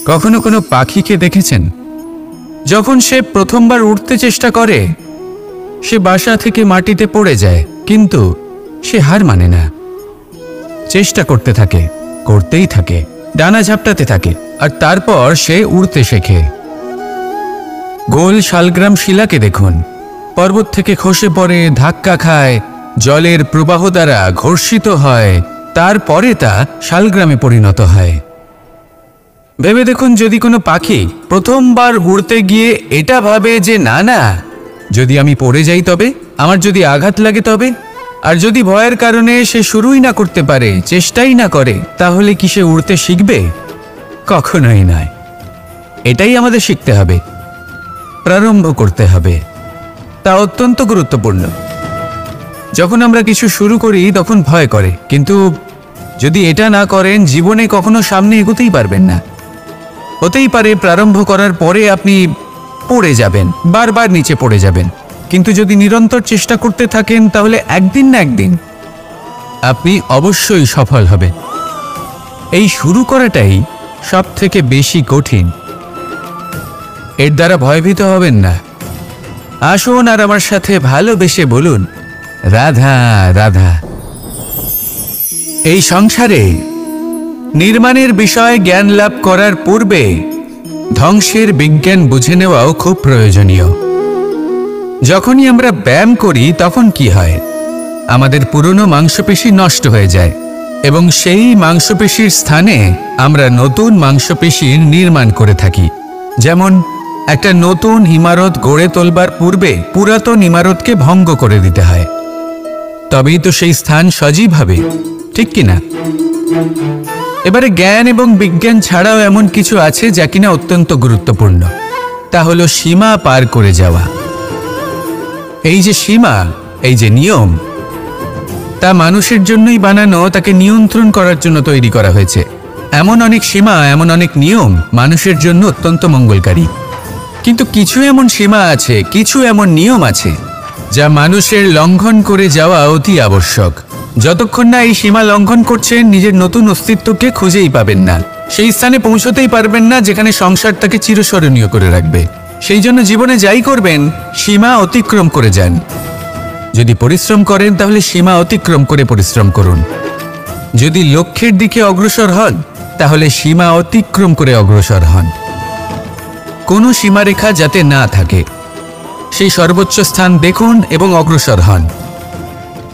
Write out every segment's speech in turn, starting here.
কখনো কোনো পাখিকে দেখেছেন? যখন সে প্রথমবার উঠতে চেষ্টা করে, সে বাসা থেকে মাটিতে পড়ে যায়, কিন্তু সে হার মানে না, চেষ্টা করতে থাকে, করতেই থাকে, ডানা ঝাপটাতে থাকে, আর তারপর সে উড়তে শেখে। গোল শালগ্রাম শিলাকে দেখুন, পর্বত থেকে খসে পড়ে, ধাক্কা খায়, জলের প্রবাহ দ্বারা ঘর্ষিত হয়, তারপরে তা শালগ্রামে পরিণত হয়। ভেবে দেখুন, যদি কোনো পাখি প্রথমবার উড়তে গিয়ে এটা ভাবে যে না না, যদি আমি পড়ে যাই তবে, আমার যদি আঘাত লাগে তবে, আর যদি ভয়ের কারণে সে শুরুই না করতে পারে, চেষ্টাই না করে, তাহলে কি সে উড়তে শিখবে? কখনোই নয়। এটাই আমাদের শিখতে হবে, প্রারম্ভ করতে হবে। তা অত্যন্ত গুরুত্বপূর্ণ। যখন আমরা কিছু শুরু করি তখন ভয় করে, কিন্তু যদি এটা না করেন, জীবনে কখনো সামনে এগোতেই পারবেন না। হতেই পারে প্রারম্ভ করার পরে আপনি পড়ে যাবেন, বারবার নিচে পড়ে যাবেন, কিন্তু যদি নিরন্তর চেষ্টা করতে থাকেন, তাহলে একদিন না একদিন আপনি অবশ্যই সফল হবেন। এই শুরু করাটাই সব থেকে বেশি কঠিন। এর দ্বারা ভয়ভীত হবেন না। আসুন আর আমার সাথে ভালোবেসে বলুন, রাধা রাধা। এই সংসারে নির্মাণের বিষয়ে জ্ঞান লাভ করার পূর্বে ধ্বংসের বিজ্ঞান বুঝে নেওয়াও খুব প্রয়োজনীয়। যখনই আমরা ব্যায়াম করি তখন কি হয়? আমাদের পুরনো মাংসপেশি নষ্ট হয়ে যায় এবং সেই মাংসপেশির স্থানে আমরা নতুন মাংসপেশির নির্মাণ করে থাকি। যেমন একটা নতুন ইমারত গড়ে তোলবার পূর্বে পুরাতন ইমারতকে ভঙ্গ করে দিতে হয়, তবেই তো সেই স্থান সজীব হবে, ঠিক কিনা? এবারে জ্ঞান এবং বিজ্ঞান ছাড়াও এমন কিছু আছে যা কিনা অত্যন্ত গুরুত্বপূর্ণ। তা হলো সীমা পার করে যাওয়া। এই যে সীমা, এই যে নিয়ম, তা মানুষের জন্যই বানানো, তাকে নিয়ন্ত্রণ করার জন্য তৈরি করা হয়েছে। এমন অনেক সীমা, এমন অনেক নিয়ম মানুষের জন্য অত্যন্ত মঙ্গলকারী। কিন্তু কিছু এমন সীমা আছে, কিছু এমন নিয়ম আছে যা মানুষের লঙ্ঘন করে যাওয়া অতি আবশ্যক। যতক্ষণ না এই সীমা লঙ্ঘন করছেন, নিজের নতুন অস্তিত্বকে খুঁজেই পাবেন না, সেই স্থানে পৌঁছতেই পারবেন না যেখানে সংসার তাকে চিরস্মরণীয় করে রাখবে। সেই জন্য জীবনে যাই করবেন, সীমা অতিক্রম করে যান। যদি পরিশ্রম করেন, তাহলে সীমা অতিক্রম করে পরিশ্রম করুন। যদি লক্ষ্যের দিকে অগ্রসর হন, তাহলে সীমা অতিক্রম করে অগ্রসর হন। কোনো সীমারেখা যাতে না থাকে, সেই সর্বোচ্চ স্থান দেখুন এবং অগ্রসর হন।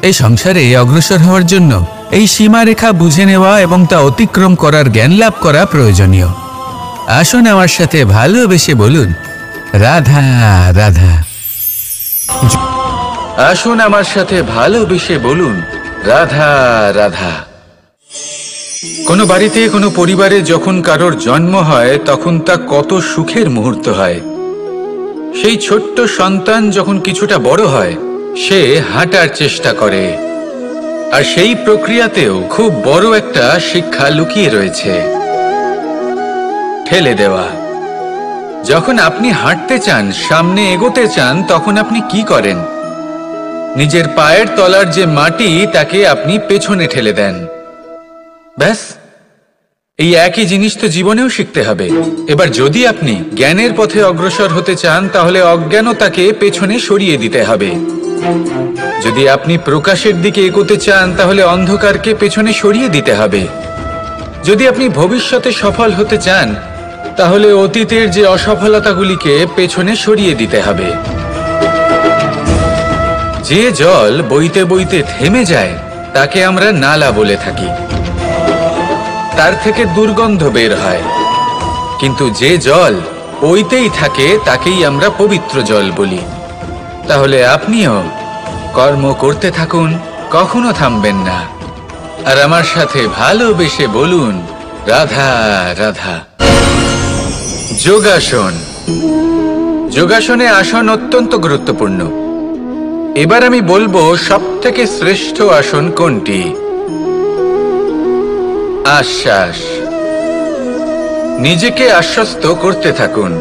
এই সংসারে অগ্রসর হওয়ার জন্য এই সীমারেখা বুঝে নেওয়া এবং তা অতিক্রম করার জ্ঞান লাভ করা প্রয়োজনীয়। আসুন আমার সাথে ভালোবেসে বলুন, রাধা রাধা। আসুন আমার সাথে ভালোবেসে বলুন, রাধা রাধা। কোনো বাড়িতে, কোনো পরিবারে যখন কারোর জন্ম হয়, তখন তা কত সুখের মুহূর্ত হয়। সেই ছোট্ট সন্তান যখন কিছুটা বড় হয়, সে হাঁটার চেষ্টা করে, আর সেই প্রক্রিয়াতেও খুব বড় একটা শিক্ষা লুকিয়ে রয়েছে, ঠেলে দেওয়া। যখন আপনি হাঁটতে চান, সামনে এগোতে চান, তখন আপনি কি করেন? নিজের পায়ের তলার যে মাটি, তাকে আপনি পেছনে ঠেলে দেন। ব্যাস, এই একই জিনিস তো জীবনেও শিখতে হবে। এবার যদি আপনি জ্ঞানের পথে অগ্রসর হতে চান, তাহলে অজ্ঞানতাকে পেছনে সরিয়ে দিতে হবে। যদি আপনি প্রকাশের দিকে এগোতে চান, তাহলে অন্ধকারকে পেছনে সরিয়ে দিতে হবে। যদি আপনি ভবিষ্যতে সফল হতে চান, তাহলে অতীতের যে অসফলতাগুলিকে পেছনে সরিয়ে দিতে হবে। যে জল বইতে বইতে থেমে যায়, তাকে আমরা নালা বলে থাকি, তার থেকে দুর্গন্ধ বের হয়। কিন্তু যে জল বইতেই থাকে, তাকেই আমরা পবিত্র জল বলি। তাহলে আপনিও কর্ম করতে থাকুন, কখনো থামবেন না। আর আমার সাথে ভালোবেসে বলুন, রাধা রাধা। যোগাসন। যোগাসনে আসন অত্যন্ত গুরুত্বপূর্ণ। এবার আমি বলবো সবথেকে শ্রেষ্ঠ আসন কোনটি। আশ্বাস। নিজেকে আশ্বস্ত করতে থাকুন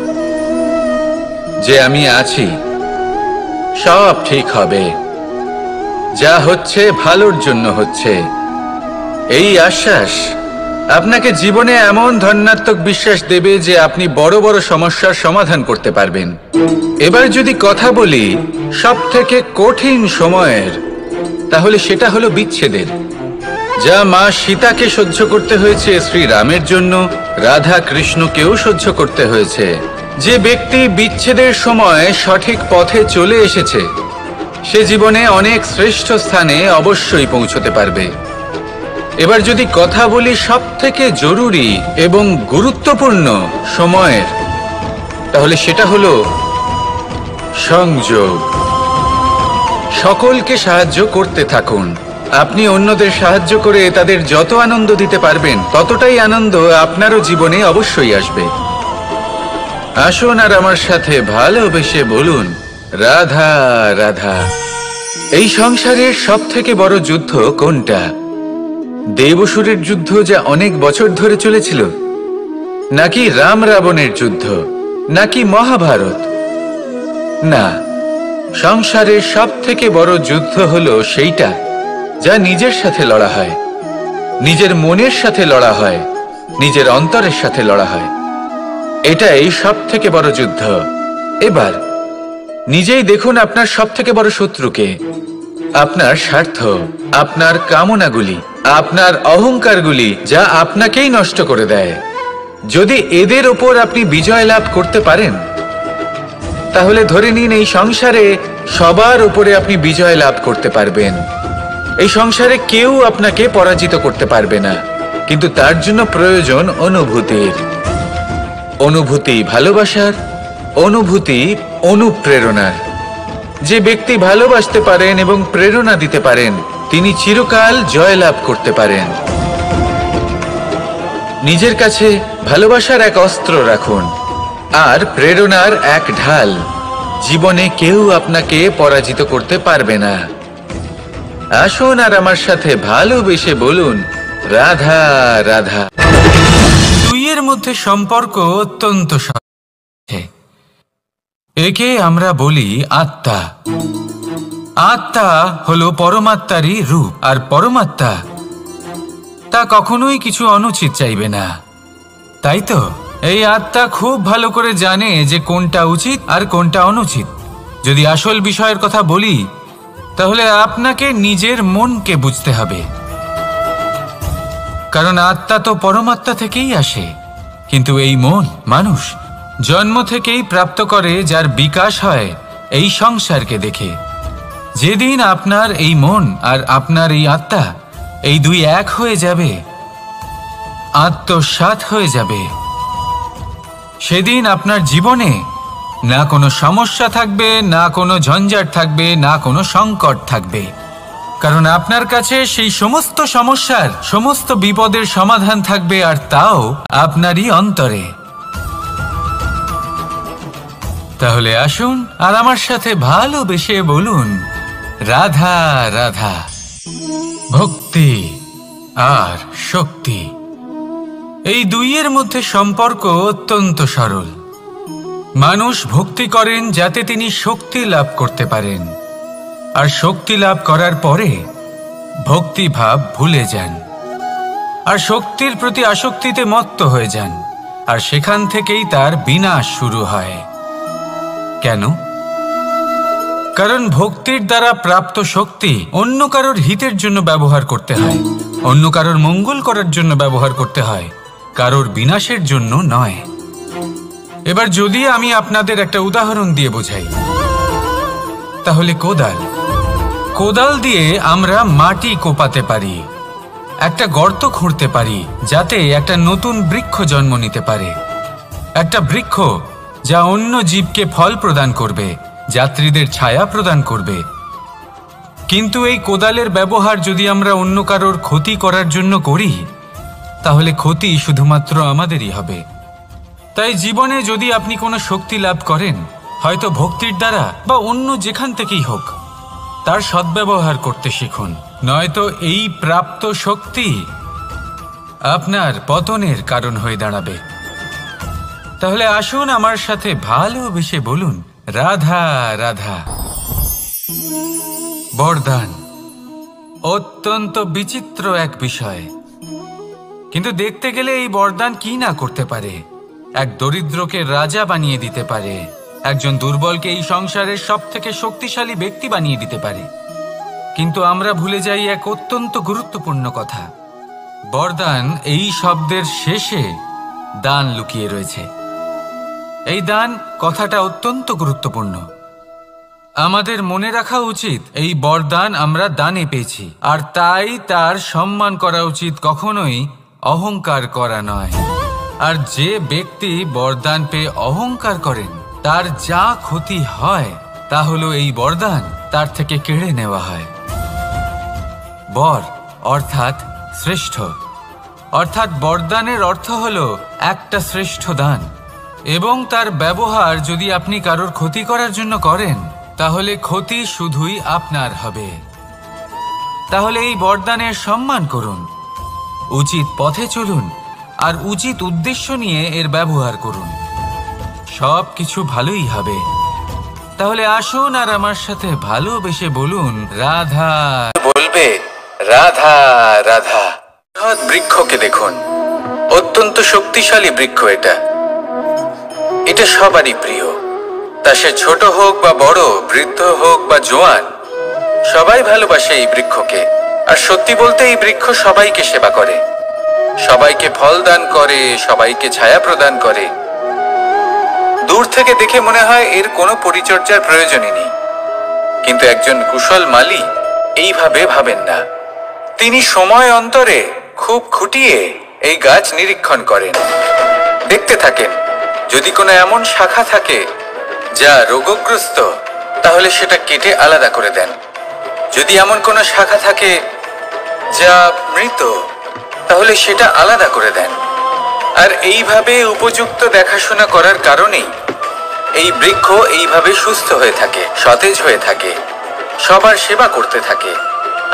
যে আমি আছি, সব ঠিক হবে, যা হচ্ছে ভালোর জন্য হচ্ছে। এই আশ্বাস আপনাকে জীবনে এমন ধন্যাত্মক বিশ্বাস দেবে যে আপনি বড় বড় সমস্যার সমাধান করতে পারবেন। এবার যদি কথা বলি সব থেকে কঠিন সময়ের, তাহলে সেটা হলো বিচ্ছেদের। যা মা সীতাকে সহ্য করতে হয়েছে শ্রীরামের জন্য, রাধা কৃষ্ণকেও সহ্য করতে হয়েছে। যে ব্যক্তি বিচ্ছেদের সময় সঠিক পথে চলে এসেছে সে জীবনে অনেক শ্রেষ্ঠ স্থানে অবশ্যই পৌঁছতে পারবে। এবার যদি কথা বলি সব থেকে জরুরি এবং গুরুত্বপূর্ণ সময়ের, তাহলে সেটা হলো সংযোগ। সকলকে সাহায্য করতে থাকুন। আপনি অন্যদের সাহায্য করে তাদের যত আনন্দ দিতে পারবেন ততটাই আনন্দ আপনারও জীবনে অবশ্যই আসবে। আসুন আর আমার সাথে ভালোবেসে বলুন, রাধা রাধা। এই সংসারের সব থেকে বড় যুদ্ধ কোনটা? দেব-অসুরের যুদ্ধ যা অনেক বছর ধরে চলেছিল, নাকি রাম রাবণের যুদ্ধ, নাকি মহাভারত? না, সংসারের সব থেকে বড় যুদ্ধ হলো সেইটা যা নিজের সাথে লড়া হয়, নিজের মনের সাথে লড়া হয়, নিজের অন্তরের সাথে লড়া হয়। এটাই সব থেকে বড় যুদ্ধ। এবার নিজেই দেখুন আপনার সব থেকে বড় শত্রুকে। আপনার স্বার্থ, আপনার কামনাগুলি, আপনার অহংকারগুলি, যা আপনাকেই নষ্ট করে দেয়। যদি এদের ওপর আপনি বিজয় লাভ করতে পারেন তাহলে ধরে নিন এই সংসারে সবার উপরে আপনি বিজয় লাভ করতে পারবেন। এই সংসারে কেউ আপনাকে পরাজিত করতে পারবে না, কিন্তু তার জন্য প্রয়োজন অনুভূতির। অনুভূতি ভালোবাসার, অনুভূতি অনুপ্রেরণার। যে ব্যক্তি ভালোবাসতে পারেন এবং প্রেরণা দিতে পারেন তিনি চিরকাল জয় লাভ করতে পারেন। নিজের কাছে ভালোবাসার এক অস্ত্র রাখুন আর প্রেরণার এক ঢাল। জীবনে কেউ আপনাকে পরাজিত করতে পারবে না। আসুন আর আমার সাথে ভালোবেসে বলুন, রাধা রাধা। দুইয়ের মধ্যে সম্পর্ক অত্যন্ত সহজ। একে আমরা বলি আত্মা। আত্মা হলো পরমাত্মারই রূপ, আর পরমাত্মা তা কখনোই কিছু অনুচিত চাইবে না, তাই তো? এই আত্মা খুব ভালো করে জানে যে কোনটা উচিত আর কোনটা অনুচিত। যদি আসল বিষয়ের কথা বলি তাহলে আপনাকে নিজের মনকে বুঝতে হবে, কারণ আত্মা তো পরমাত্মা থেকেই আসে। কিন্তু এই মন মানুষ জন্ম থেকেই প্রাপ্ত করে, যার বিকাশ হয় এই সংসারকে দেখে। যেদিন আপনার এই মন আর আপনার এই আত্মা এই দুই এক হয়ে যাবে, আত্মসাৎ হয়ে যাবে, সেদিন আপনার জীবনে না কোনো সমস্যা থাকবে, না কোনো ঝঞ্ঝাট থাকবে, না কোনো সংকট থাকবে। কারণ আপনার কাছে সেই সমস্ত সমস্যার, সমস্ত বিপদের সমাধান থাকবে, আর তাও আপনারই অন্তরে। তাহলে আসুন আর আমার সাথে ভালোবেসে বলুন, রাধা রাধা। ভক্তি আর শক্তি, এই দুইয়ের মধ্যে সম্পর্ক অত্যন্ত সরল। মানুষ ভক্তি করেন যাতে তিনি শক্তি লাভ করতে পারেন, আর শক্তি লাভ করার পরে ভক্তিভাব ভুলে যান, আর শক্তির প্রতি আসক্তিতে মত্ত হয়ে যান, আর সেখান থেকেই তার বিনাশ শুরু হয়। কেন? কারণ ভক্তির দ্বারা প্রাপ্ত শক্তি অন্য কারোর হিতের জন্য ব্যবহার করতে হয়, অন্য কারোর মঙ্গল করার জন্য ব্যবহার করতে হয়, কারোর বিনাশের জন্য নয়। এবার যদি আমি আপনাদের একটা উদাহরণ দিয়ে বোঝাই, তাহলে কোদাল দিয়ে আমরা মাটি কোপাতে পারি, একটা গর্ত খুঁড়তে পারি যাতে একটা নতুন বৃক্ষ জন্ম নিতে পারে। একটা বৃক্ষ যা অন্য জীবকে ফল প্রদান করবে, যাত্রীদের ছায়া প্রদান করবে। কিন্তু এই কোদালের ব্যবহার যদি আমরা অন্য কারোর ক্ষতি করার জন্য করি তাহলে ক্ষতি শুধুমাত্র আমাদেরই হবে। তাই জীবনে যদি আপনি কোনো শক্তি লাভ করেন, হয়তো ভক্তির দ্বারা বা অন্য যেখান থেকেই হোক, তার সদ্ব্যবহার করতে শিখুন, নয়তো এই প্রাপ্ত শক্তি আপনার পতনের কারণ হয়ে দাঁড়াবে। তাহলে আসুন আমার সাথে ভালোবেসে বলুন, রাধা রাধা। বরদান অত্যন্ত বিচিত্র এক বিষয়, কিন্তু দেখতে গেলে এই বরদান কি না করতে পারে। এক দরিদ্রকে রাজা বানিয়ে দিতে পারে, একজন দুর্বলকে এই সংসারের সব থেকে শক্তিশালী ব্যক্তি বানিয়ে দিতে পারে। কিন্তু আমরা ভুলে যাই এক অত্যন্ত গুরুত্বপূর্ণ কথা। বরদান এই শব্দের শেষে দান লুকিয়ে রয়েছে। এই দান কথাটা অত্যন্ত গুরুত্বপূর্ণ। আমাদের মনে রাখা উচিত এই বরদান আমরা দানে পেয়েছি, আর তাই তার সম্মান করা উচিত, কখনোই অহংকার করা নয়। আর যে ব্যক্তি বরদান পেয়ে অহংকার করেন তার যা ক্ষতি হয় তা হলো এই বরদান তার থেকে কেড়ে নেওয়া হয়। বর অর্থাৎ শ্রেষ্ঠ, অর্থাৎ বরদানের অর্থ হলো একটা শ্রেষ্ঠ দান, এবং তার ব্যবহার যদি আপনি কারোর ক্ষতি করার জন্য করেন তাহলে ক্ষতি শুধুই আপনার হবে। তাহলে এই বরদানের সম্মান করুন, উচিত পথে চলুন, আর উচিত উদ্দেশ্য নিয়ে এর ব্যবহার করুন, সব কিছু ভালোই হবে। তাহলে আসুন আর আমার সাথে ভালোবেসে বলুন রাধা। বলবে রাধা রাধা। বৃক্ষকে দেখুন, অত্যন্ত শক্তিশালী বৃক্ষ। এটা সবারই প্রিয়, তা সে ছোট হোক বা বড়, বৃদ্ধ হোক বা জোয়ান, সবাই ভালোবাসে এই বৃক্ষকে। আর সত্যি বলতে এই বৃক্ষ সবাইকে সেবা করে, সবাইকে ফল দান করে, সবাইকে ছায়া প্রদান করে। দূর থেকে দেখে মনে হয় এর কোনো পরিচর্যার প্রয়োজনই নেই, কিন্তু একজন কুশল মালী এইভাবে ভাবেন না। তিনি সময় অন্তরে খুব খুঁটিয়ে এই গাছ নিরীক্ষণ করেন, দেখতে থাকেন। যদি কোনো এমন শাখা থাকে যা রোগগ্রস্ত, তাহলে সেটা কেটে আলাদা করে দেন। যদি এমন কোনো শাখা থাকে যা মৃত, তাহলে সেটা আলাদা করে দেন। আর এইভাবে উপযুক্ত দেখাশোনা করার কারণেই এই বৃক্ষ এইভাবে সুস্থ হয়ে থাকে, সতেজ হয়ে থাকে, সবার সেবা করতে থাকে।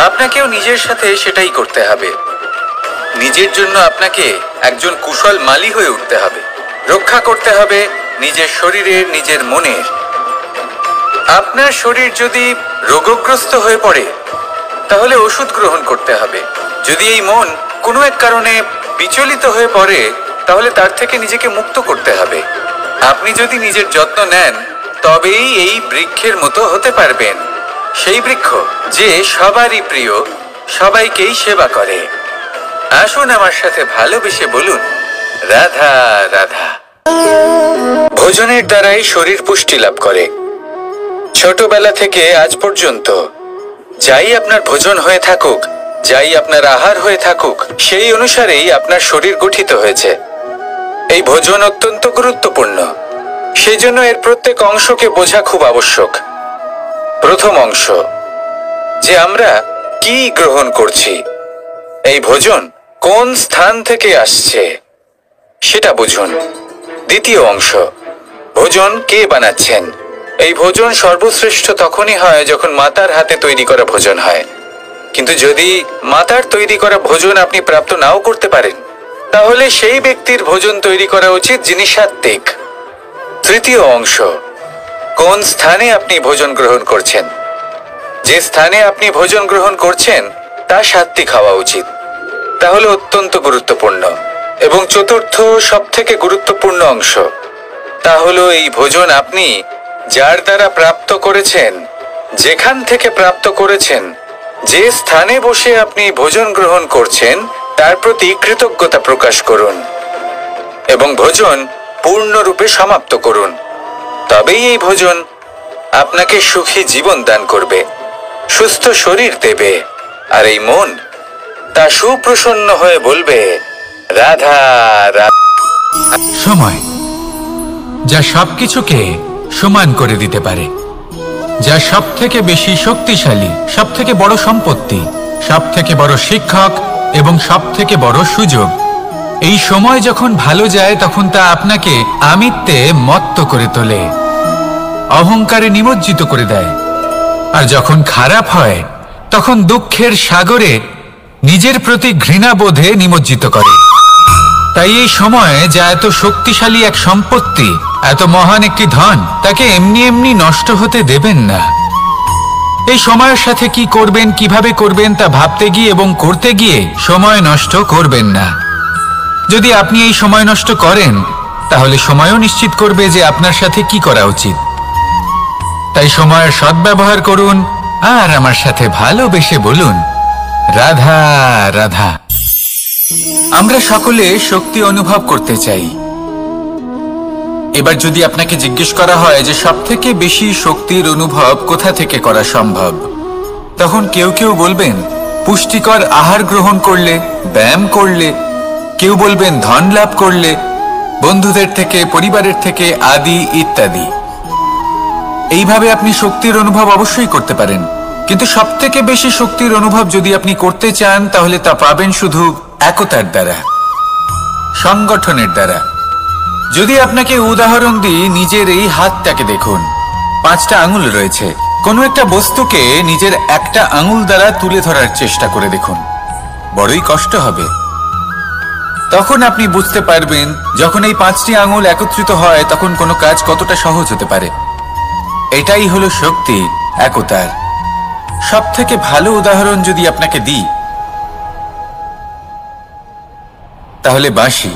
আপনাকেও নিজের সাথে সেটাই করতে হবে। নিজের জন্য আপনাকে একজন কুশল মালী হয়ে উঠতে হবে, রক্ষা করতে হবে নিজের শরীরের, নিজের মনের। আপনার শরীর যদি রোগগ্রস্ত হয়ে পড়ে তাহলে ওষুধ গ্রহণ করতে হবে। যদি এই মন কোনো এক কারণে বিচলিত হয়ে পড়ে তাহলে তার থেকে নিজেকে মুক্ত করতে হবে। আপনি যদি নিজের যত্ন নেন তবেই এই বৃক্ষের মতো হতে পারবেন, সেই বৃক্ষ যে সবারই প্রিয়, সবাইকেই সেবা করে। আসুন আমার সাথে ভালোবেসে বলুন রাধা রাধা। ভোজনের দ্বারাই শরীর পুষ্টি লাভ করে। ছোটবেলা থেকে আজ পর্যন্ত যাই আপনার ভোজন হয়ে থাকুক, যাই আপনার আহার হয়ে থাকুক, সেই অনুসারেই আপনার শরীর গঠিত হয়েছে। এই ভোজন অত্যন্ত গুরুত্বপূর্ণ, সেই জন্য এর প্রত্যেক অংশকে বোঝা খুব আবশ্যক। প্রথম অংশ, যে আমরা কি গ্রহণ করছি, এই ভোজন কোন স্থান থেকে আসছে সেটা বুঝুন। দ্বিতীয় অংশ, ভোজন কে বানাচ্ছেন। এই ভোজন সর্বশ্রেষ্ঠ তখনই হয় যখন মাতার হাতে তৈরি করা ভোজন হয়। কিন্তু যদি মাতার তৈরি করা ভোজন আপনি প্রাপ্ত নাও করতে পারেন, তাহলে সেই ব্যক্তির ভোজন তৈরি করা উচিত যিনি সাত্ত্বিক। তৃতীয় অংশ, কোন স্থানে আপনি ভোজন গ্রহণ করছেন। যে স্থানে আপনি ভোজন গ্রহণ করছেন তা সাত্ত্বিক হওয়া উচিত, তাহলে অত্যন্ত গুরুত্বপূর্ণ। এবং চতুর্থ সবথেকে গুরুত্বপূর্ণ অংশ, তা হলো এই ভোজন আপনি যার দ্বারা প্রাপ্ত করেছেন, যেখান থেকে প্রাপ্ত করেছেন, যে স্থানে বসে আপনি ভোজন গ্রহণ করছেন তার প্রতি কৃতজ্ঞতা প্রকাশ করুন এবং ভোজন পূর্ণরূপে সমাপ্ত করুন। তবেই এই ভোজন আপনাকে সুখী জীবন দান করবে, সুস্থ শরীর দেবে, আর এই মন তা সুপ্রসন্ন হয়ে বলবে রাধা রাধা। সময় যা সবকিছুকে সমান করে দিতে পারে, যা সব থেকে বেশি শক্তিশালী, সব থেকে বড় সম্পত্তি, সব থেকে বড় শিক্ষক এবং সব থেকে বড় সুযোগ। এই সময় যখন ভালো যায় তখন তা আপনাকে আমিত্বে মত্ত করে তোলে, অহংকারে নিমজ্জিত করে দেয়। আর যখন খারাপ হয় তখন দুঃখের সাগরে নিজের প্রতি ঘৃণাবোধে নিমজ্জিত করে। তাই এই সময় যা এত শক্তিশালী এক সম্পত্তি, এত মহান একটি ধন, তাকে এমনি এমনি নষ্ট হতে দেবেন না। এই সময়ের সাথে কি করবেন, কিভাবে করবেন তা ভাবতে গিয়ে এবং করতে গিয়ে সময় নষ্ট করবেন না। যদি আপনি এই সময় নষ্ট করেন তাহলে সময়ও নিশ্চিত করবে যে আপনার সাথে কি করা উচিত। তাই সময়ের সদ্ব্যবহার করুন আর আমার সাথে ভালোবেসে বলুন, রাধা রাধা। আমরা সকলে শক্তি অনুভব করতে চাই। এবার যদি আপনাকে জিজ্ঞেস করা হয় যে সবথেকে বেশি শক্তির অনুভব কোথা থেকে করা সম্ভব, তখন কেউ কেউ বলবেন পুষ্টিকর আহার গ্রহণ করলে, ব্যায়াম করলে, কেউ বলবেন ধন লাভ করলে, বন্ধুদের থেকে, পরিবারের থেকে, আদি ইত্যাদি। এইভাবে আপনি শক্তির অনুভব অবশ্যই করতে পারেন, কিন্তু সবথেকে বেশি শক্তির অনুভব যদি আপনি করতে চান তাহলে তা পাবেন শুধু একতার দ্বারা, সংগঠনের দ্বারা। যদি আপনাকে উদাহরণ দিই, নিজের এই হাতটাকে দেখুন, 5টা আঙুল রয়েছে। কোনো একটা বস্তুকে নিজের একটা আঙুল দ্বারা তুলে ধরার চেষ্টা করে দেখুন, বড়ই কষ্ট হবে। তখন আপনি বুঝতে পারবেন যখন এই 5টি আঙুল একত্রিত হয় তখন কোনো কাজ কতটা সহজ হতে পারে। এটাই হলো শক্তি, একতার। সবথেকে ভালো উদাহরণ যদি আপনাকে দিই তাহলে বাঁশি।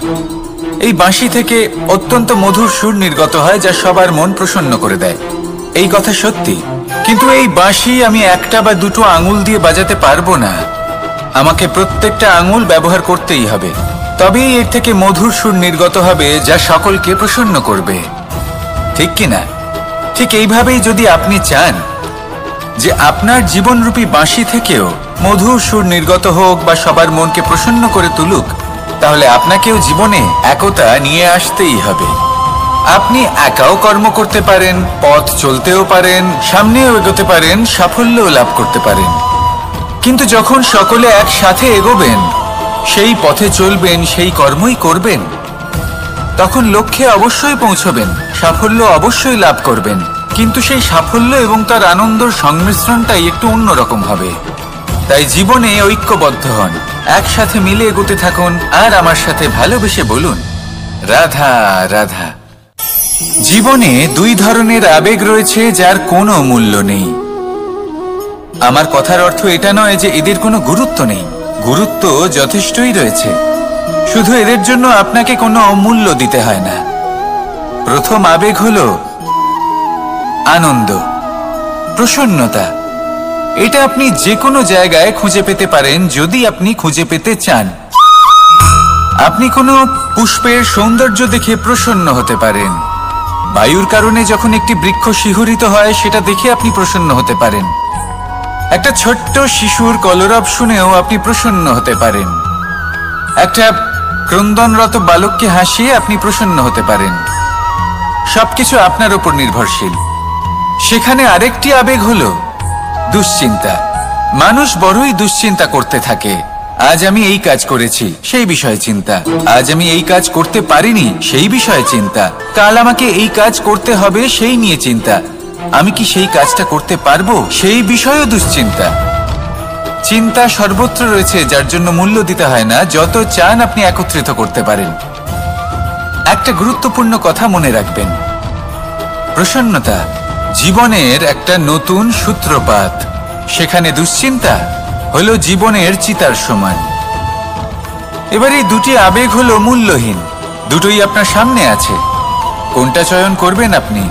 এই বাঁশি থেকে অত্যন্ত মধুর সুর নির্গত হয় যা সবার মন প্রসন্ন করে দেয়। এই কথা সত্যি, কিন্তু এই বাঁশি আমি একটা বা দুটো আঙুল দিয়ে বাজাতে পারবো না। আমাকে প্রত্যেকটা আঙুল ব্যবহার করতেই হবে, তবেই এর থেকে মধুর সুর নির্গত হবে যা সকলকে প্রসন্ন করবে, ঠিক কিনা? ঠিক এইভাবেই যদি আপনি চান যে আপনার জীবনরূপী বাঁশি থেকেও মধুর সুর নির্গত হোক বা সবার মনকে প্রসন্ন করে তুলুক, তাহলে আপনাকেও জীবনে একতা নিয়ে আসতেই হবে। আপনি একাও কর্ম করতে পারেন, পথ চলতেও পারেন, সামনেও এগোতে পারেন, সাফল্যও লাভ করতে পারেন। কিন্তু যখন সকলে একসাথে এগোবেন, সেই পথে চলবেন, সেই কর্মই করবেন, তখন লক্ষ্যে অবশ্যই পৌঁছবেন, সাফল্য অবশ্যই লাভ করবেন। কিন্তু সেই সাফল্য এবং তার আনন্দের সংমিশ্রণটাই একটু অন্যরকম হবে। তাই জীবনে ঐক্যবদ্ধ হন, একসাথে মিলে এগোতে থাকুন আর আমার সাথে ভালোবেসে বলুন, রাধা রাধা। জীবনে 2 ধরনের আবেগ রয়েছে যার কোনো মূল্য নেই। আমার কথার অর্থ এটা নয় যে এদের কোনো গুরুত্ব নেই, গুরুত্ব যথেষ্টই রয়েছে, শুধু এদের জন্য আপনাকে কোনো মূল্য দিতে হয় না। প্রথম আবেগ হলো আনন্দ, প্রসন্নতা। এটা আপনি যে কোনো জায়গায় খুঁজে পেতে পারেন যদি আপনি খুঁজে পেতে চান। আপনি কোনো পুষ্পের সৌন্দর্য দেখে প্রসন্ন হতে পারেন। বায়ুর কারণে যখন একটি বৃক্ষ শিহরিত হয় সেটা দেখে আপনি প্রসন্ন হতে পারেন। একটা ছোট্ট শিশুর কলরব শুনেও আপনি প্রসন্ন হতে পারেন। একটা ক্রন্দনরত বালককে হাসিয়ে আপনি প্রসন্ন হতে পারেন। সবকিছু আপনার উপর নির্ভরশীল। সেখানে আরেকটি আবেগ হলো দুশ্চিন্তা। মানুষ বড়ই দুশ্চিন্তা করতে থাকে। আজ আমি এই কাজ করেছি, সেই বিষয়ে চিন্তা। আজ আমি এই কাজ করতে পারিনি, সেই বিষয়ে চিন্তা। কাল আমাকে এই কাজ করতে হবে, সেই নিয়ে চিন্তা। আমি কি সেই কাজটা করতে পারবো, সেই বিষয়েও দুশ্চিন্তা। চিন্তা সর্বত্র রয়েছে, যার জন্য মূল্য দিতে হয় না। যত চান আপনি একত্রিত করতে পারেন। একটা গুরুত্বপূর্ণ কথা মনে রাখবেন, প্রসন্নতা জীবনের একটা নতুন সূত্রপাত। সেখানে দুশ্চিন্তা হলো জীবনের চিতার সমান। এবার এই দুটি আবেগ হলো মূল্যহীন, দুটোই আপনার সামনে আছে। কোনটা চয়ন করবেন আপনি,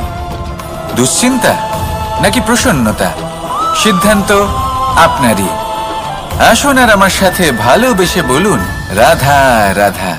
দুশ্চিন্তা নাকি প্রসন্নতা? সিদ্ধান্ত আপনারই। আসুন আর আমার সাথে ভালোবেসে বলুন, রাধা রাধা।